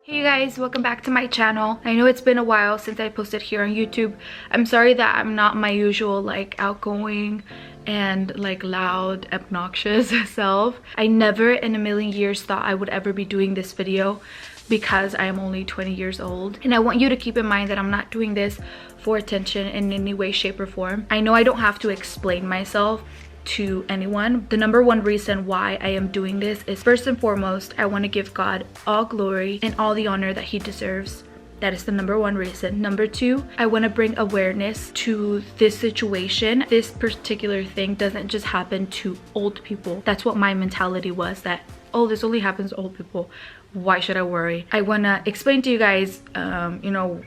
Hey you guys, welcome back to my channel. I know it's been a while since I posted here on YouTube. I'm sorry that I'm not my usual like outgoing and like loud, obnoxious self. I never in a million years thought I would ever be doing this video because I am only 20 years old. And I want you to keep in mind that I'm not doing this for attention in any way, shape, or form. I know I don't have to explain myself to anyone. The number one reason why I am doing this is first and foremost, I want to give God all glory and all the honor that he deserves. That is the number one reason. Number two, I want to bring awareness to this situation. This particular thing doesn't just happen to old people. That's what my mentality was, that oh, this only happens to old people. Why should I worry? I want to explain to you guys you know,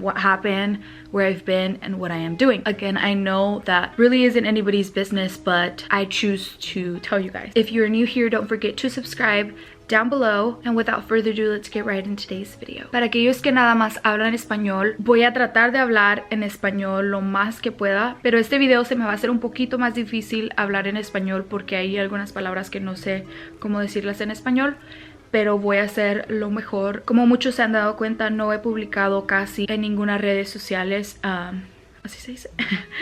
what happened, where I've been, and what I am doing. Again, I know that really isn't anybody's business, but I choose to tell you guys. If you're new here, don't forget to subscribe down below. And without further ado, let's get right into today's video. Para aquellos que nada más hablan español, voy a tratar de hablar en español lo más que pueda, pero este video se me va a hacer un poquito más difícil hablar en español porque hay algunas palabras que no sé cómo decirlas en español, pero voy a hacer lo mejor. Como muchos se han dado cuenta, no he publicado casi en ninguna red sociales, así se dice,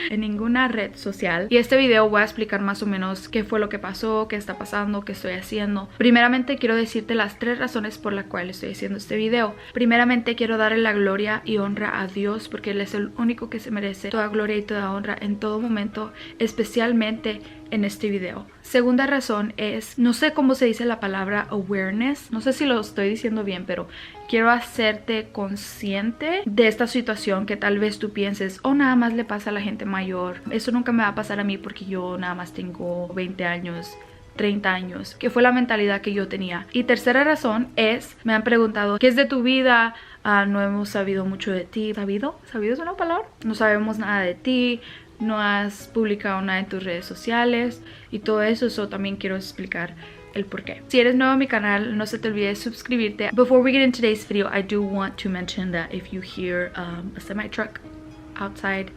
en ninguna red social. Y este video voy a explicar más o menos qué fue lo que pasó, qué está pasando, qué estoy haciendo. Primeramente quiero decirte las 3 razones por las cuales estoy haciendo este video. Primeramente quiero darle la gloria y honra a Dios porque Él es el único que se merece toda gloria y toda honra en todo momento, especialmente en este video. Segunda razón es, no sé cómo se dice la palabra awareness, no sé si lo estoy diciendo bien, pero quiero hacerte consciente de esta situación que tal vez tú pienses, oh, nada más le pasa a la gente mayor, eso nunca me va a pasar a mí porque yo nada más tengo 20 años, 30 años, que fue la mentalidad que yo tenía. Y tercera razón es, me han preguntado, ¿qué es de tu vida? No hemos sabido mucho de ti. ¿Sabido? ¿Sabido es una palabra? No sabemos nada de ti, no has publicado nada en tus redes sociales y todo eso. Eso también quiero explicar el por qué. Si eres nuevo a mi canal, no se te olvide suscribirte. Before we get into today's video, I do want to mention that if you hear a semi truck outside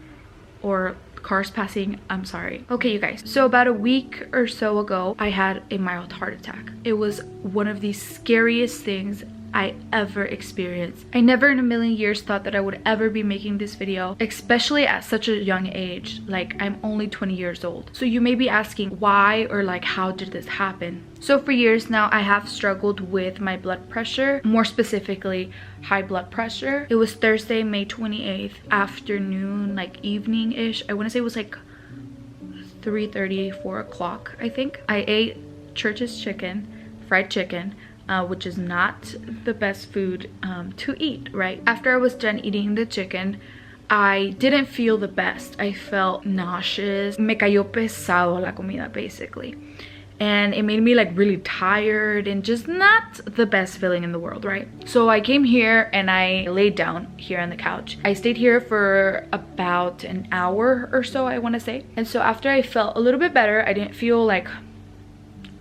or cars passing, I'm sorry. Okay, you guys, so about a week or so ago, I had a mild heart attack. It was one of the scariest things I ever experienced. I never in a million years thought that I would ever be making this video, especially at such a young age. Like, I'm only 20 years old. So you may be asking why or like how did this happen? So for years now, I have struggled with my blood pressure, more specifically high blood pressure. It was Thursday, May 28th, afternoon, like evening-ish. I want to say it was like 3:30, 4 o'clock, I think. I ate Church's chicken, fried chicken, which is not the best food to eat, right? After I was done eating the chicken, I didn't feel the best. I felt nauseous. Me cayó pesado la comida, basically. And it made me like really tired and just not the best feeling in the world, right? So I came here and I laid down here on the couch. I stayed here for about an hour or so, I want to say. And so after I felt a little bit better, I didn't feel like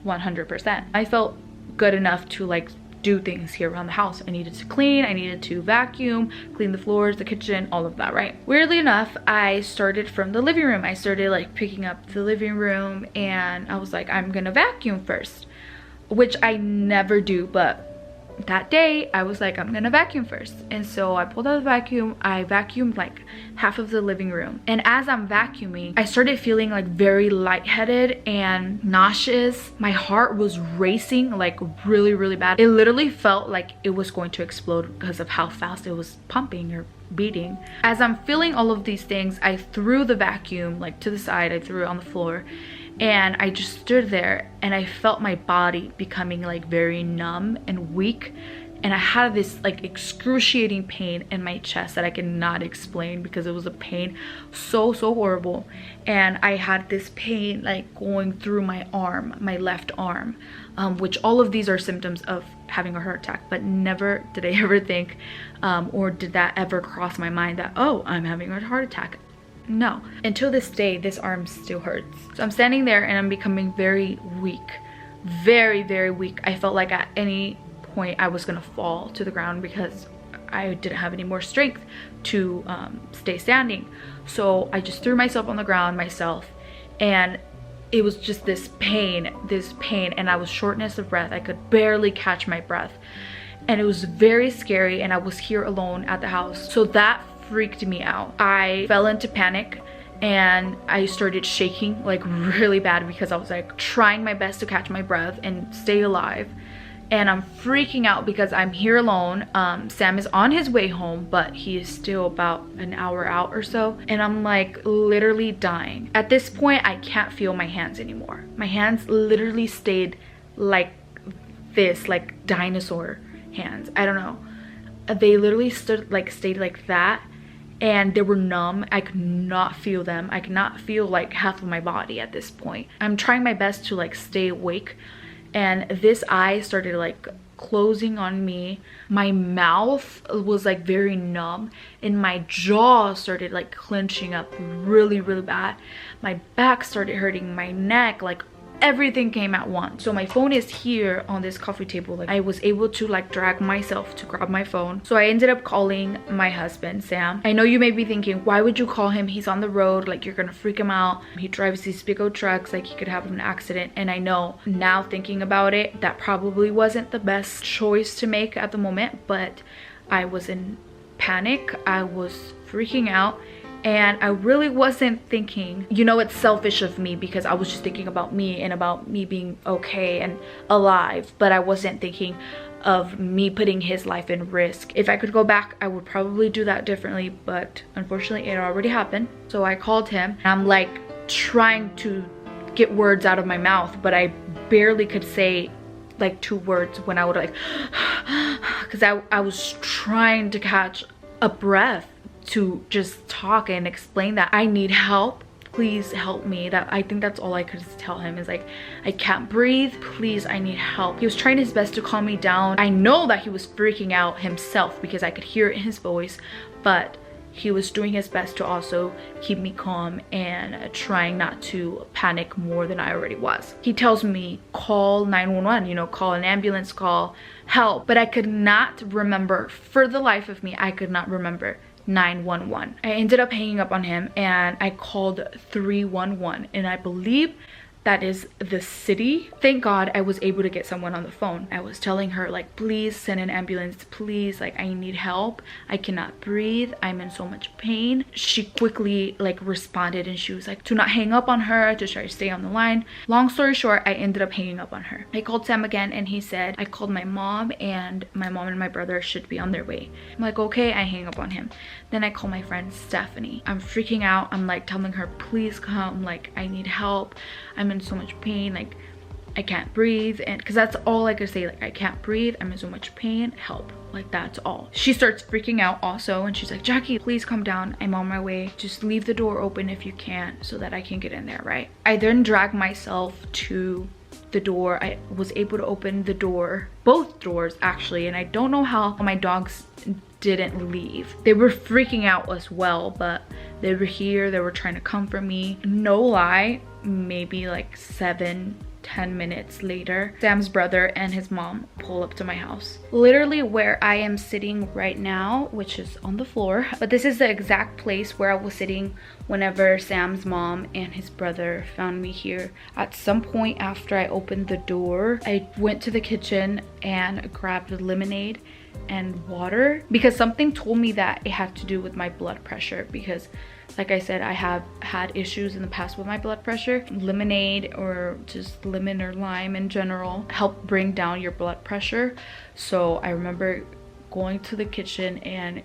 100%. I felt good enough to like do things here around the house. I needed to clean, I needed to vacuum, clean the floors, the kitchen, all of that, right? Weirdly enough, I started from the living room. I started like picking up the living room and I was like, I'm gonna vacuum first, which I never do, but that day I was like, I'm gonna vacuum first. And so I pulled out the vacuum. I vacuumed like half of the living room, and as I'm vacuuming, I started feeling like very lightheaded and nauseous. My heart was racing like really bad. It literally felt like it was going to explode because of how fast it was pumping or beating. As I'm feeling all of these things, I threw the vacuum like to the side. I threw it on the floor and I just stood there and I felt my body becoming like very numb and weak, and I had this like excruciating pain in my chest that I cannot explain because it was a pain so horrible. And I had this pain like going through my arm, my left arm, which all of these are symptoms of having a heart attack, but never did I ever think or did that ever cross my mind that, oh, I'm having a heart attack. No. Until this day, this arm still hurts. So I'm standing there and I'm becoming very weak. Very weak. I felt like at any point I was gonna fall to the ground because I didn't have any more strength to stay standing. So I just threw myself on the ground myself, and it was just this pain, and I was shortness of breath. I could barely catch my breath. and it was very scary, and I was here alone at the house. So that freaked me out. I fell into panic and I started shaking like really bad because I was like trying my best to catch my breath and stay alive. And I'm freaking out because I'm here alone. Sam is on his way home, but he is still about an hour out or so. And I'm like literally dying. At this point, I can't feel my hands anymore. My hands literally stayed like this, like dinosaur hands. I don't know. They literally stayed like that. And they were numb. I could not feel them. I could not feel like half of my body at this point. I'm trying my best to like stay awake. And this eye started like closing on me. My mouth was like very numb and my jaw started like clenching up really bad. My back started hurting, my neck, like everything came at once. So my phone is here on this coffee table. Like I was able to like drag myself to grab my phone. So I ended up calling my husband, Sam. I know you may be thinking, why would you call him? He's on the road, like you're gonna freak him out. He drives these big old trucks, like he could have an accident. And I know now thinking about it, that probably wasn't the best choice to make at the moment, but I was in panic. I was freaking out. And I really wasn't thinking, you know, it's selfish of me because I was just thinking about me and about me being okay and alive, but I wasn't thinking of me putting his life in risk. If I could go back, I would probably do that differently, but unfortunately it already happened. So I called him and I'm like trying to get words out of my mouth, but I barely could say like 2 words when I would like because I was trying to catch a breath to just talk and explain that I need help. Please help me. That I think that's all I could tell him is like, I can't breathe. Please, I need help. He was trying his best to calm me down. I know that he was freaking out himself because I could hear it in his voice, but he was doing his best to also keep me calm and trying not to panic more than I already was. He tells me, call 911, you know, call an ambulance, call help. But I could not remember, for the life of me, I could not remember 911. I ended up hanging up on him and I called 311, and I believe that is the city. Thank God I was able to get someone on the phone. I was telling her like, please send an ambulance, please, like I need help. I cannot breathe. I'm in so much pain. She quickly like responded and she was like to not hang up on her, to try to stay on the line. Long story short, I ended up hanging up on her. I called Sam again and he said, I called my mom and my brother should be on their way. I'm like, okay, I hang up on him. Then I call my friend Stephanie. I'm freaking out. I'm like telling her, please come, like I need help. I'm in so much pain, like I can't breathe. And because that's all I could say, like I can't breathe, I'm in so much pain, help. Like that's all. She starts freaking out also and she's like, Jackie, please come down, I'm on my way, just leave the door open if you can so that I can get in there, right? I then drag myself to the door. I was able to open the door, both doors actually, and I don't know how my dogs didn't leave. They were freaking out as well, but they were here, they were trying to comfort me. No lie, maybe like 7-10 minutes later, Sam's brother and his mom pull up to my house. Literally where I am sitting right now, which is on the floor, but this is the exact place where I was sitting whenever Sam's mom and his brother found me here. At some point after I opened the door, I went to the kitchen and grabbed lemonade and water because something told me that it had to do with my blood pressure, because like I said, I have had issues in the past with my blood pressure. Lemonade or just lemon or lime in general help bring down your blood pressure. So I remember going to the kitchen and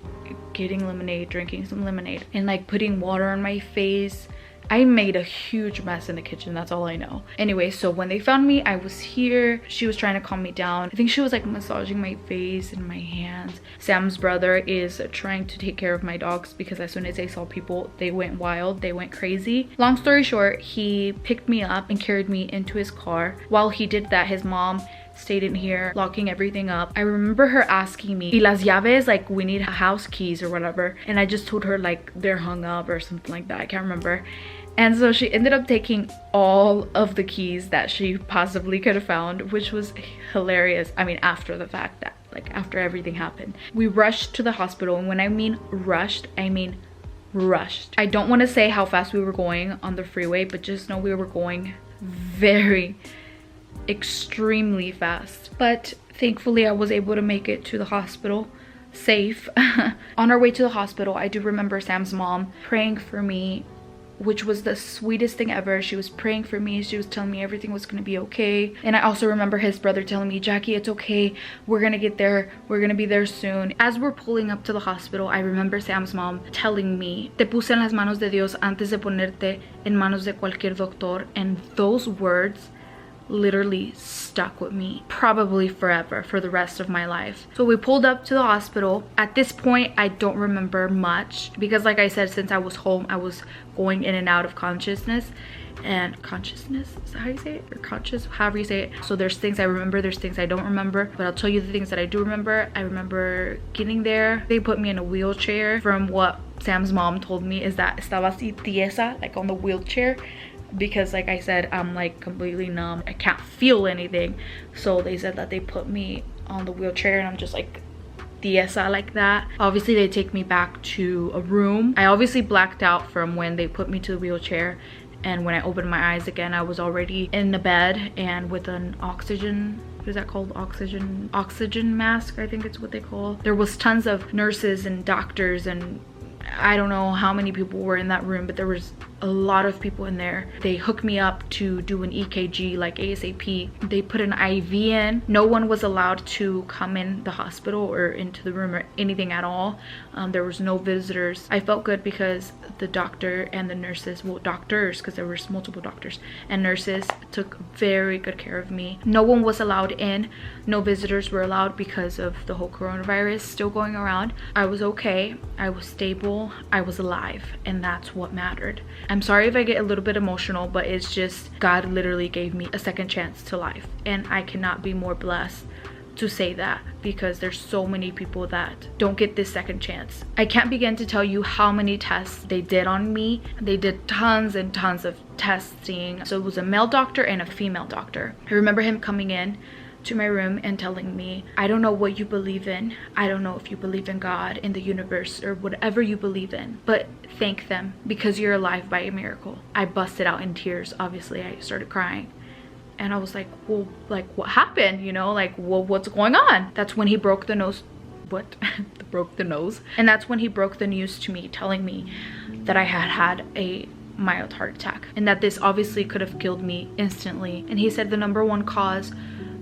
getting lemonade, drinking some lemonade, and like putting water on my face. I made a huge mess in the kitchen, that's all I know. Anyway, so when they found me, I was here. She was trying to calm me down. I think she was like massaging my face and my hands. Sam's brother is trying to take care of my dogs because as soon as they saw people, they went wild, they went crazy. Long story short, he picked me up and carried me into his car. While he did that, his mom stayed in here locking everything up. I remember her asking me, y las llaves, like we need house keys or whatever, and I just told her like they're hung up or something like that, I can't remember. And so she ended up taking all of the keys that she possibly could have found, which was hilarious. I mean, after the fact, that like after everything happened, we rushed to the hospital. And when I mean rushed, I mean rushed. I don't want to say how fast we were going on the freeway, but just know we were going very extremely fast. But Thankfully, I was able to make it to the hospital safe. On our way to the hospital, I do remember Sam's mom praying for me, which was the sweetest thing ever. She was praying for me. She was telling me everything was going to be okay. And I also remember his brother telling me, Jackie, it's okay. We're going to get there. We're going to be there soon. As we're pulling up to the hospital, I remember Sam's mom telling me, te puse en las manos de Dios antes de ponerte en manos de cualquier doctor. And those words literally stuck with me, probably forever, for the rest of my life. So we pulled up to the hospital. At this point, I don't remember much because, like I said, since I was home, I was going in and out of consciousness. And consciousness, is that how you say it? Or conscious, however you say it. So there's things I remember, there's things I don't remember, but I'll tell you the things that I do remember. I remember getting there. They put me in a wheelchair. From what Sam's mom told me is that estaba así tiesa, like on the wheelchair, because like I said, I'm like completely numb. I can't feel anything. So they said that they put me on the wheelchair and I'm just like tiesa like that. Obviously they take me back to a room. I obviously blacked out from when they put me to the wheelchair, and when I opened my eyes again, I was already in the bed and with an oxygen, what is that called? Oxygen mask, I think it's what they call. There was tons of nurses and doctors, and I don't know how many people were in that room, but there was a lot of people in there. They hooked me up to do an EKG like ASAP. They put an IV in. No one was allowed to come in the hospital or into the room or anything at all. There was no visitors. I felt good because the doctor and the nurses, well, doctors, because there was multiple doctors and nurses, took very good care of me. No one was allowed in. No visitors were allowed because of the whole coronavirus still going around. I was okay. I was stable. I was alive, and that's what mattered. I'm sorry if I get a little bit emotional, but it's just God literally gave me a second chance to life, and I cannot be more blessed to say that, because there's so many people that don't get this second chance. I can't begin to tell you how many tests they did on me. They did tons and tons of testing. So it was a male doctor and a female doctor. I remember him coming in to my room and telling me, I don't know what you believe in. I don't know if you believe in God, in the universe, or whatever you believe in, but thank them because you're alive by a miracle. I busted out in tears. Obviously, I started crying. And I was like, well, like, what happened? You know, like, well, what's going on? That's when he broke the nose. What? Broke the nose? And that's when he broke the news to me, telling me that I had a mild heart attack and that this obviously could have killed me instantly. And he said the #1 cause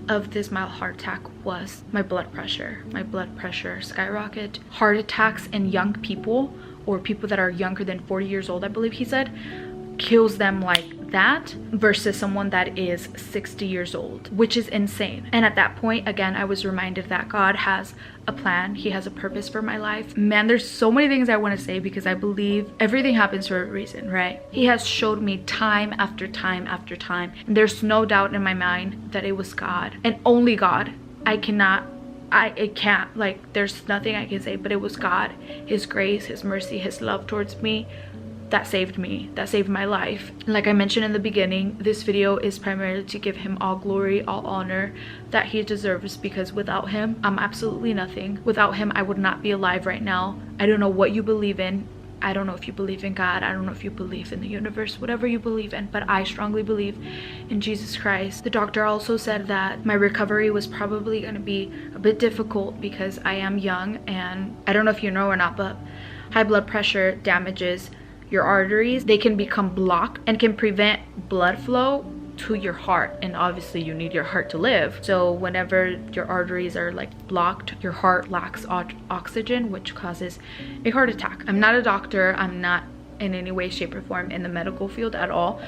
of this mild heart attack was my blood pressure. My blood pressure skyrocketed. Heart attacks in young people, or people that are younger than 40 years old, I believe he said, kills them like that versus someone that is 60 years old, which is insane. And at that point, again, I was reminded that God has a plan. He has a purpose for my life. Man, there's so many things I want to say because I believe everything happens for a reason, right? He has showed me time after time after time, and there's no doubt in my mind that it was God and only God. I can't, like, there's nothing I can say, but it was God, his grace, his mercy, his love towards me that saved me, that saved my life. Like I mentioned in the beginning, this video is primarily to give him all glory, all honor that he deserves, because without him, I'm absolutely nothing. Without him, I would not be alive right now. I don't know what you believe in. I don't know if you believe in God. I don't know if you believe in the universe, whatever you believe in, but I strongly believe in Jesus Christ. The doctor also said that my recovery was probably going to be a bit difficult because I am young, and I don't know if you know or not, but high blood pressure damages your arteries. They can become blocked and can prevent blood flow to your heart, and obviously you need your heart to live. So whenever your arteries are like blocked, your heart lacks oxygen, which causes a heart attack. I'm not a doctor. I'm not in any way, shape, or form in the medical field at all.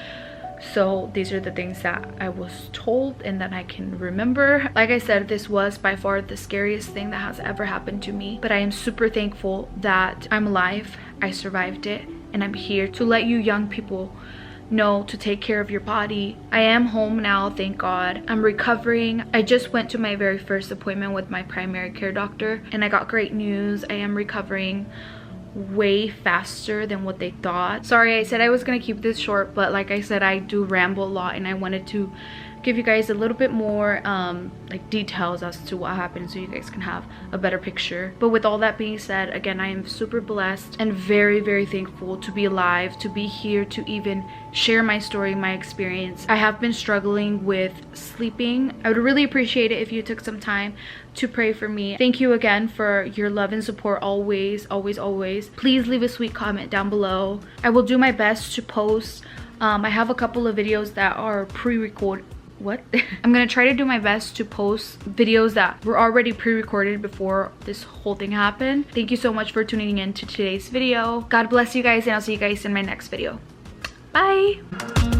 So these are the things that I was told and that I can remember. Like I said, this was by far the scariest thing that has ever happened to me, but I am super thankful that I'm alive. I survived it, and I'm here to let you young people know to take care of your body. I am home now, thank God. I'm recovering. I just went to my very first appointment with my primary care doctor, and I got great news. I am recovering way faster than what they thought. Sorry, I said I was gonna keep this short, but like I said, I do ramble a lot, and I wanted to give you guys a little bit more like details as to what happened, so you guys can have a better picture. But with all that being said, again, I am super blessed and very, very thankful to be alive, to be here, to even share my story, my experience. I have been struggling with sleeping. I would really appreciate it if you took some time to pray for me. Thank you again for your love and support always, always, always. Please leave a sweet comment down below. I will do my best to post. I have a couple of videos that are pre-recorded. What? I'm gonna try to do my best to post videos that were already pre-recorded before this whole thing happened. Thank you so much for tuning in to today's video. God bless you guys, and I'll see you guys in my next video. Bye.